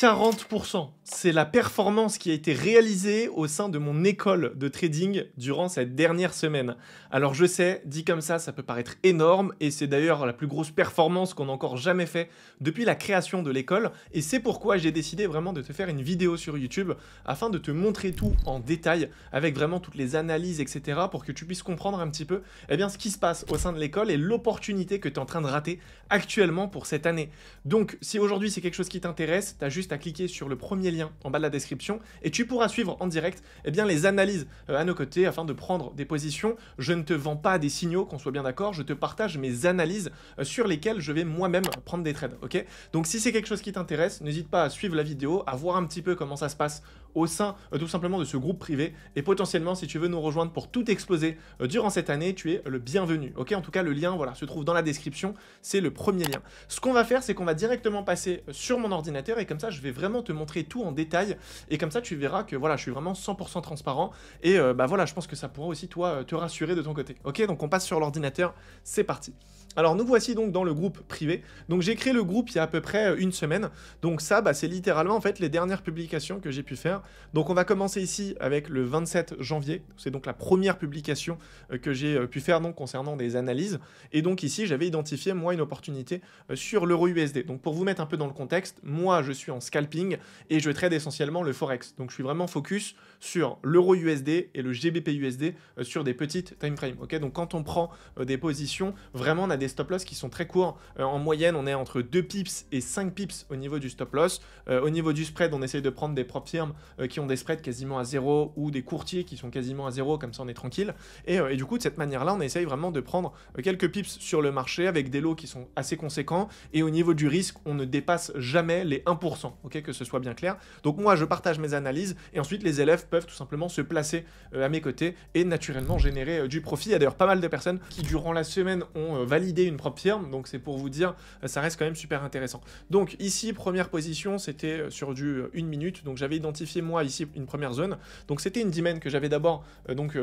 40%. C'est la performance qui a été réalisée au sein de mon école de trading durant cette dernière semaine. Alors je sais, dit comme ça peut paraître énorme et c'est d'ailleurs la plus grosse performance qu'on a encore jamais fait depuis la création de l'école et c'est pourquoi j'ai décidé vraiment de te faire une vidéo sur YouTube afin de te montrer tout en détail avec vraiment toutes les analyses, etc. pour que tu puisses comprendre un petit peu ce qui se passe au sein de l'école et l'opportunité que tu es en train de rater actuellement pour cette année. Donc si aujourd'hui c'est quelque chose qui t'intéresse, tu as juste à cliquer sur le premier lien en bas de la description et tu pourras suivre en direct les analyses à nos côtés afin de prendre des positions. Je ne te vends pas des signaux, qu'on soit bien d'accord, je te partage mes analyses sur lesquelles je vais moi-même prendre des trades, ok? Donc si c'est quelque chose qui t'intéresse, n'hésite pas à suivre la vidéo, à voir un petit peu comment ça se passe au sein tout simplement de ce groupe privé et potentiellement si tu veux nous rejoindre pour tout exploser durant cette année, tu es le bienvenu, ok? En tout cas le lien se trouve dans la description, c'est le premier lien. Ce qu'on va faire, c'est qu'on va directement passer sur mon ordinateur et comme ça je vais vraiment te montrer tout en détail et comme ça tu verras que je suis vraiment 100% transparent et je pense que ça pourra aussi toi te rassurer de ton côté, ok? Donc on passe sur l'ordinateur, c'est parti. Alors nous voici donc dans le groupe privé. Donc j'ai créé le groupe il y a à peu près une semaine. Donc ça c'est littéralement en fait les dernières publications que j'ai pu faire. Donc on va commencer ici avec le 27 janvier. C'est donc la première publication que j'ai pu faire donc concernant des analyses. Et donc ici j'avais identifié moi une opportunité sur l'euro USD. Donc pour vous mettre un peu dans le contexte, moi je suis en scalping et je trade essentiellement le forex. Donc je suis vraiment focus sur l'euro USD et le GBP USD sur des petites time frames. Ok, donc quand on prend des positions, vraiment on a des stop loss qui sont très courts. En moyenne, on est entre 2 pips et 5 pips au niveau du stop loss. Au niveau du spread, on essaye de prendre des propres firmes qui ont des spreads quasiment à zéro ou des courtiers qui sont quasiment à zéro, comme ça on est tranquille. Et du coup, de cette manière-là, on essaye vraiment de prendre quelques pips sur le marché avec des lots qui sont assez conséquents. Et au niveau du risque, on ne dépasse jamais les 1%, ok, que ce soit bien clair. Donc moi, je partage mes analyses et ensuite les élèves peuvent tout simplement se placer à mes côtés et naturellement générer du profit. Il y a d'ailleurs pas mal de personnes qui, durant la semaine, ont validé une propre firme, donc c'est pour vous dire, ça reste quand même super intéressant. Donc ici, première position, c'était sur du 1 minute, donc j'avais identifié moi ici une première zone, donc c'était une dizaine que j'avais d'abord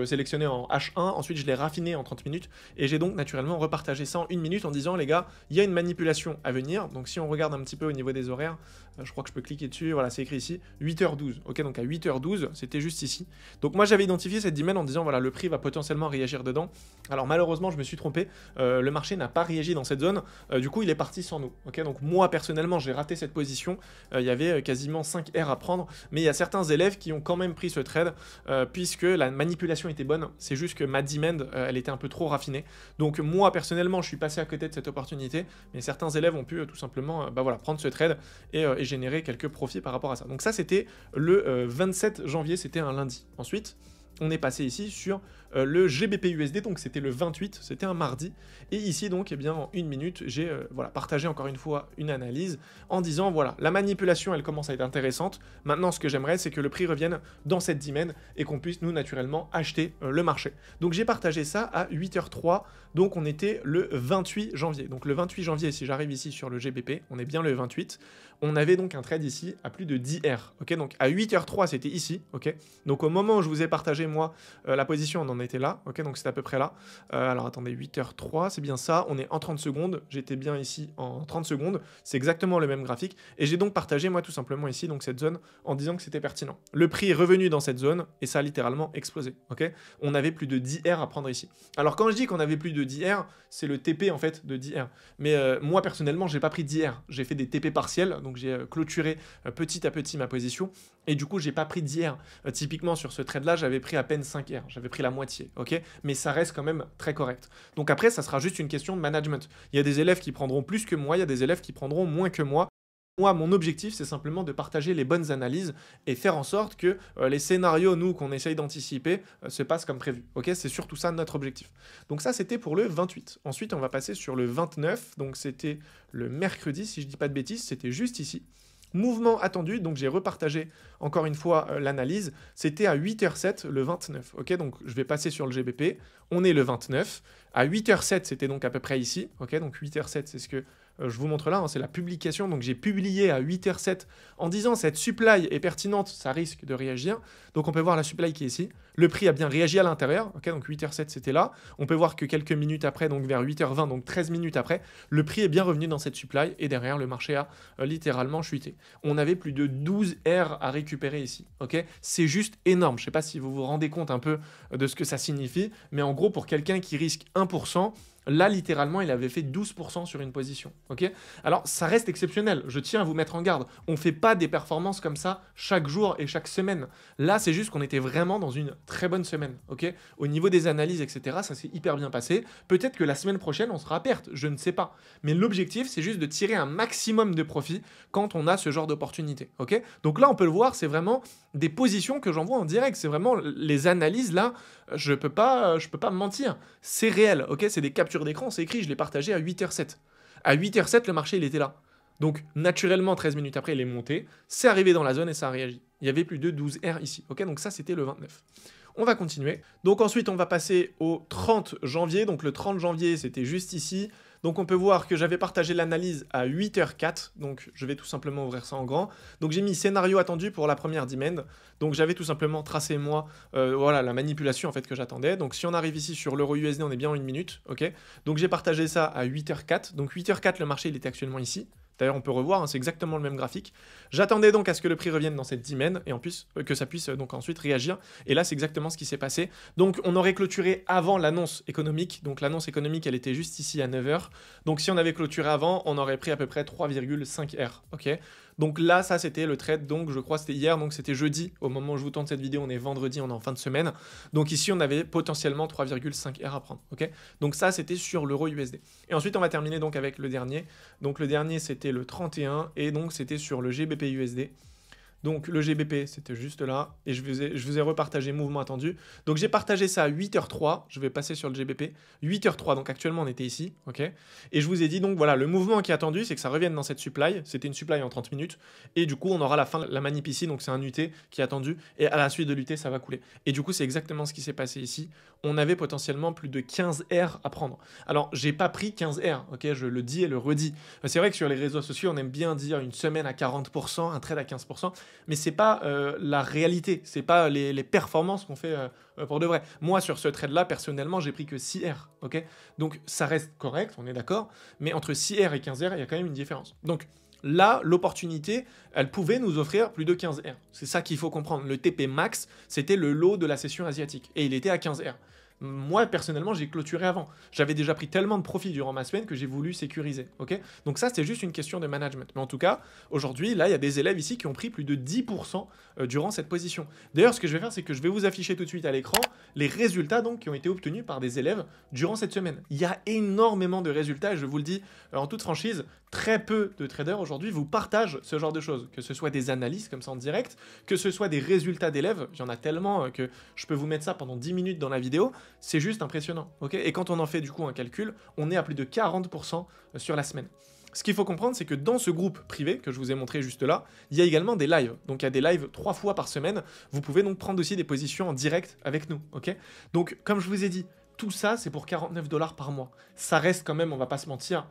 sélectionnée en H1, ensuite je l'ai raffinée en 30 minutes, et j'ai donc naturellement repartagé ça en 1 minute en disant les gars, il y a une manipulation à venir, donc si on regarde un petit peu au niveau des horaires, je crois que je peux cliquer dessus, voilà c'est écrit ici, 8h12, ok, donc à 8h12, c'était juste ici. Donc moi j'avais identifié cette dizaine en disant voilà le prix va potentiellement réagir dedans, alors malheureusement je me suis trompé, le marché n'a pas réagi dans cette zone, du coup il est parti sans nous, ok? Donc moi personnellement j'ai raté cette position, il y avait quasiment 5 R à prendre, mais il y a certains élèves qui ont quand même pris ce trade, puisque la manipulation était bonne, c'est juste que ma demand elle était un peu trop raffinée, donc moi personnellement je suis passé à côté de cette opportunité, mais certains élèves ont pu tout simplement prendre ce trade et générer quelques profits par rapport à ça. Donc ça c'était le 27 janvier, c'était un lundi. Ensuite on est passé ici sur le GBP USD, donc c'était le 28, c'était un mardi, et ici donc en 1 minute, j'ai partagé encore une fois une analyse en disant voilà, la manipulation elle commence à être intéressante, maintenant ce que j'aimerais c'est que le prix revienne dans cette dizaine et qu'on puisse nous naturellement acheter le marché. Donc j'ai partagé ça à 8h03, donc on était le 28 janvier, donc le 28 janvier si j'arrive ici sur le GBP, on est bien le 28, on avait donc un trade ici à plus de 10 R, ok, donc à 8h03 c'était ici, ok, donc au moment où je vous ai partagé moi la position, on en était là, ok, donc c'est à peu près là. Alors attendez, 8h03, c'est bien ça, on est en 30 secondes, j'étais bien ici en 30 secondes, c'est exactement le même graphique, et j'ai donc partagé moi tout simplement ici, donc cette zone, en disant que c'était pertinent. Le prix est revenu dans cette zone, et ça a littéralement explosé, ok? On avait plus de 10 R à prendre ici. Alors quand je dis qu'on avait plus de 10 R, c'est le TP en fait de 10 R. Mais moi personnellement, j'ai pas pris 10 R, j'ai fait des TP partiels, donc j'ai clôturé petit à petit ma position, et du coup j'ai pas pris 10 R. Typiquement sur ce trade là, j'avais pris à peine 5 R, j'avais pris la moitié, ok? Mais ça reste quand même très correct. Donc après, ça sera juste une question de management. Il y a des élèves qui prendront plus que moi, il y a des élèves qui prendront moins que moi. Moi, mon objectif, c'est simplement de partager les bonnes analyses et faire en sorte que les scénarios, nous, qu'on essaye d'anticiper, se passent comme prévu. Ok, c'est surtout ça notre objectif. Donc ça, c'était pour le 28. Ensuite, on va passer sur le 29. Donc c'était le mercredi, si je dis pas de bêtises, c'était juste ici. Mouvement attendu, donc j'ai repartagé encore une fois l'analyse, c'était à 8h07 le 29, ok, donc je vais passer sur le GBP, on est le 29, à 8h07 c'était donc à peu près ici, ok, donc 8h07 c'est ce que je vous montre là, hein, c'est la publication. Donc j'ai publié à 8h07 en disant cette supply est pertinente, ça risque de réagir. Donc on peut voir la supply qui est ici. Le prix a bien réagi à l'intérieur. Ok, donc 8h07 c'était là. On peut voir que quelques minutes après, donc vers 8h20, donc 13 minutes après, le prix est bien revenu dans cette supply et derrière le marché a littéralement chuté. On avait plus de 12 R à récupérer ici. Ok, c'est juste énorme. Je ne sais pas si vous vous rendez compte un peu de ce que ça signifie, mais en gros pour quelqu'un qui risque 1%, là, littéralement, il avait fait 12% sur une position. Ok. Alors, ça reste exceptionnel. Je tiens à vous mettre en garde. On ne fait pas des performances comme ça chaque jour et chaque semaine. Là, c'est juste qu'on était vraiment dans une très bonne semaine. Ok. Au niveau des analyses, etc., ça s'est hyper bien passé. Peut-être que la semaine prochaine, on sera à perte. Je ne sais pas. Mais l'objectif, c'est juste de tirer un maximum de profit quand on a ce genre d'opportunité. Ok. Donc là, on peut le voir, c'est vraiment des positions que j'envoie en direct. C'est vraiment les analyses là. Je peux pas me mentir. C'est réel. Ok. C'est des captures d'écran, c'est écrit, je l'ai partagé à 8h07. À 8h07, le marché, il était là. Donc, naturellement, 13 minutes après, il est monté, c'est arrivé dans la zone et ça a réagi. Il y avait plus de 12 R ici. Ok, donc ça, c'était le 29. On va continuer. Donc ensuite, on va passer au 30 janvier. Donc le 30 janvier, c'était juste ici. Donc on peut voir que j'avais partagé l'analyse à 8h04. Donc je vais tout simplement ouvrir ça en grand. Donc j'ai mis scénario attendu pour la première demand. Donc j'avais tout simplement tracé moi voilà, la manipulation en fait que j'attendais. Donc si on arrive ici sur l'euro USD, on est bien en 1 minute. Ok. Donc j'ai partagé ça à 8h04. Donc 8h04, le marché il était actuellement ici. D'ailleurs, on peut revoir, hein, c'est exactement le même graphique. J'attendais donc à ce que le prix revienne dans cette dizaine et en plus que ça puisse donc ensuite réagir. Et là, c'est exactement ce qui s'est passé. Donc, on aurait clôturé avant l'annonce économique. Donc, l'annonce économique, elle était juste ici à 9h. Donc, si on avait clôturé avant, on aurait pris à peu près 3,5 R. Ok. Donc là, ça, c'était le trade. Donc, je crois que c'était hier. Donc, c'était jeudi. Au moment où je vous tourne cette vidéo, on est vendredi, on est en fin de semaine. Donc, ici, on avait potentiellement 3,5 R à prendre. Ok. Donc, ça, c'était sur l'euro USD. Et ensuite, on va terminer donc avec le dernier. Donc, le dernier, c'était le 31 et donc c'était sur le GBP USD. Donc le GBP, c'était juste là, et je vous ai repartagé mouvement attendu. Donc j'ai partagé ça à 8h03, je vais passer sur le GBP, 8h03, donc actuellement on était ici, ok. Et je vous ai dit, donc voilà, le mouvement qui est attendu, c'est que ça revienne dans cette supply, c'était une supply en 30 minutes, et du coup on aura la fin de la manip ici, donc c'est un UT qui est attendu, et à la suite de l'UT, ça va couler. Et du coup, c'est exactement ce qui s'est passé ici, on avait potentiellement plus de 15 R à prendre. Alors, j'ai pas pris 15 R, ok, je le dis et le redis. C'est vrai que sur les réseaux sociaux, on aime bien dire une semaine à 40%, un trade à 15%, mais c'est pas la réalité, c'est pas les performances qu'on fait pour de vrai. Moi, sur ce trade-là, personnellement, j'ai pris que 6 R, ok. Donc, ça reste correct, on est d'accord, mais entre 6 R et 15 R, il y a quand même une différence. Donc, là, l'opportunité, elle pouvait nous offrir plus de 15 R. C'est ça qu'il faut comprendre. Le TP max, c'était le lot de la session asiatique, et il était à 15 R. Moi, personnellement, j'ai clôturé avant. J'avais déjà pris tellement de profit durant ma semaine que j'ai voulu sécuriser. Ok. Donc ça, c'est juste une question de management. Mais en tout cas, aujourd'hui, là, il y a des élèves ici qui ont pris plus de 10% durant cette position. D'ailleurs, ce que je vais faire, c'est que je vais vous afficher tout de suite à l'écran les résultats donc, qui ont été obtenus par des élèves durant cette semaine. Il y a énormément de résultats et je vous le dis en toute franchise, très peu de traders aujourd'hui vous partagent ce genre de choses. Que ce soit des analyses comme ça en direct, que ce soit des résultats d'élèves. Il y en a tellement que je peux vous mettre ça pendant 10 minutes dans la vidéo. C'est juste impressionnant. Ok. Et quand on en fait du coup un calcul, on est à plus de 40% sur la semaine. Ce qu'il faut comprendre, c'est que dans ce groupe privé que je vous ai montré juste là, il y a également des lives. Donc il y a des lives 3 fois par semaine. Vous pouvez donc prendre aussi des positions en direct avec nous. Ok. Donc comme je vous ai dit, tout ça, c'est pour 49 $ par mois. Ça reste quand même, on va pas se mentir,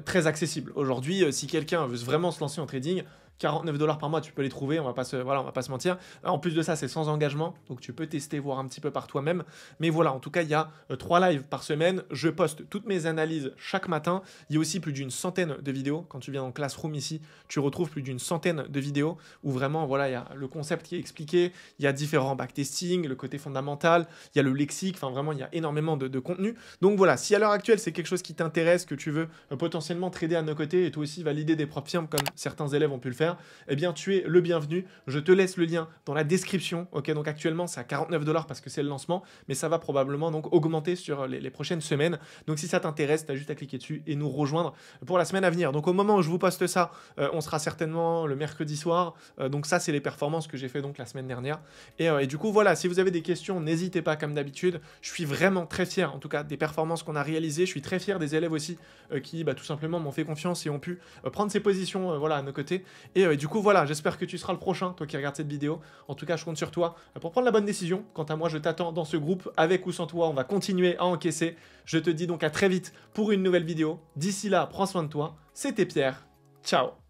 très accessible. Aujourd'hui, si quelqu'un veut vraiment se lancer en trading, 49 $ par mois, tu peux les trouver, on va pas se mentir. En plus de ça, c'est sans engagement, donc tu peux tester, voir un petit peu par toi-même. Mais voilà, en tout cas, il y a 3 lives par semaine. Je poste toutes mes analyses chaque matin. Il y a aussi plus d'une centaine de vidéos. Quand tu viens dans Classroom ici, tu retrouves plus d'une centaine de vidéos où vraiment, voilà, il y a le concept qui est expliqué, il y a différents backtesting, le côté fondamental, il y a le lexique, enfin vraiment, il y a énormément de contenu. Donc voilà, si à l'heure actuelle, c'est quelque chose qui t'intéresse, que tu veux potentiellement trader à nos côtés et toi aussi valider des propres firmes comme certains élèves ont pu le faire, eh bien tu es le bienvenu. Je te laisse le lien dans la description. Ok, donc actuellement c'est à 49 $ parce que c'est le lancement, mais ça va probablement donc augmenter sur les prochaines semaines. Donc si ça t'intéresse, tu as juste à cliquer dessus et nous rejoindre pour la semaine à venir. Donc au moment où je vous poste ça, on sera certainement le mercredi soir. Donc ça c'est les performances que j'ai fait donc la semaine dernière. Et du coup voilà, si vous avez des questions, n'hésitez pas comme d'habitude. Je suis vraiment très fier en tout cas des performances qu'on a réalisées. Je suis très fier des élèves aussi qui tout simplement m'ont fait confiance et ont pu prendre ces positions voilà, à nos côtés. Et du coup, voilà, j'espère que tu seras le prochain, toi qui regardes cette vidéo. En tout cas, je compte sur toi pour prendre la bonne décision. Quant à moi, je t'attends dans ce groupe. Avec ou sans toi, on va continuer à encaisser. Je te dis donc à très vite pour une nouvelle vidéo. D'ici là, prends soin de toi C'était Pierre. Ciao.